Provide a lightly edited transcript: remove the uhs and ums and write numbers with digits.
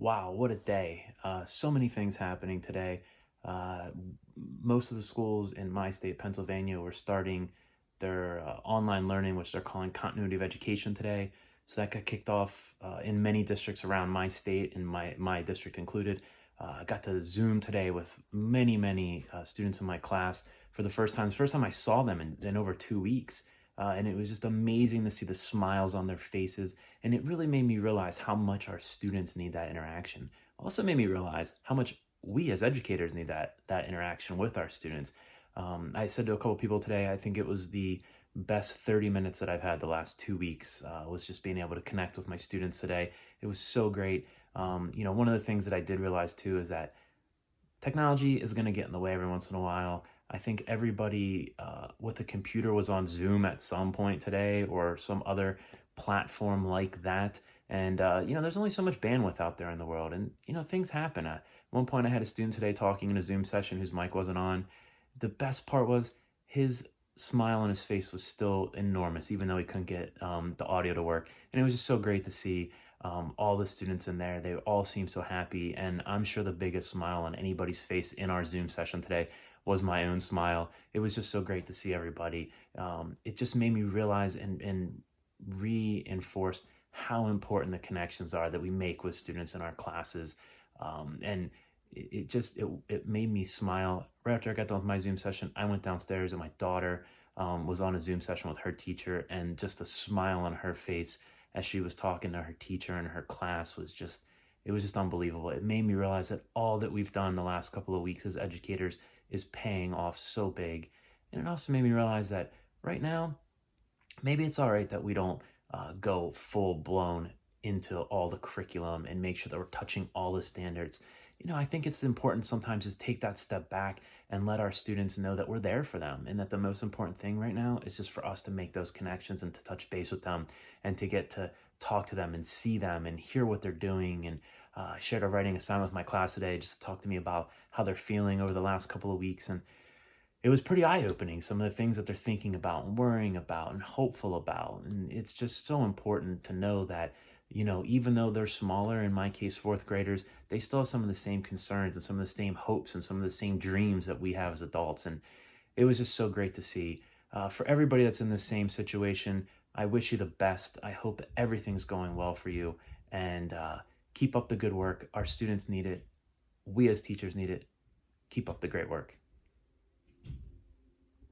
Wow, what a day. So many things happening today. Uh, Most of the schools in my state, Pennsylvania, were starting their online learning, which they're calling continuity of education today. So that got kicked off in many districts around my state, and my district included. I got to Zoom today with many students in my class for the first time. It's the first time I saw them in over 2 weeks. And it was just amazing to see the smiles on their faces, and it really made me realize how much our students need that interaction. Also made me realize how much we as educators need that interaction with our students. I said to a couple people today, I think it was the best 30 minutes that I've had the last 2 weeks, was just being able to connect with my students today. It was so great. One of the things that I did realize too is that technology is going to get in the way every once in a while. I think everybody with a computer was on Zoom at some point today or some other platform like that. And, there's only so much bandwidth out there in the world. And, things happen. At one point, I had a student today talking in a Zoom session whose mic wasn't on. The best part was his smile on his face was still enormous, even though he couldn't get the audio to work. And it was just so great to see all the students in there. They all seem so happy. And I'm sure the biggest smile on anybody's face in our Zoom session today was my own smile. It was just so great to see everybody. It just made me realize and reinforced how important the connections are that we make with students in our classes. And it made me smile. Right after I got done with my Zoom session, I went downstairs and my daughter was on a Zoom session with her teacher, and just the smile on her face as she was talking to her teacher in her class it was just unbelievable. It made me realize that all that we've done the last couple of weeks as educators is paying off so big. And it also made me realize that right now, maybe it's all right that we don't go full blown into all the curriculum and make sure that we're touching all the standards. I think it's important sometimes to take that step back and let our students know that we're there for them, and that the most important thing right now is just for us to make those connections and to touch base with them and to get to talk to them and see them and hear what they're doing. And I shared a writing assignment with my class today just to talk to me about how they're feeling over the last couple of weeks. And it was pretty eye-opening, some of the things that they're thinking about and worrying about and hopeful about. And it's just so important to know that, even though they're smaller, in my case, fourth graders, they still have some of the same concerns and some of the same hopes and some of the same dreams that we have as adults. And it was just so great to see. For everybody that's in the same situation, I wish you the best. I hope everything's going well for you, and keep up the good work. Our students need it. We as teachers need it. Keep up the great work.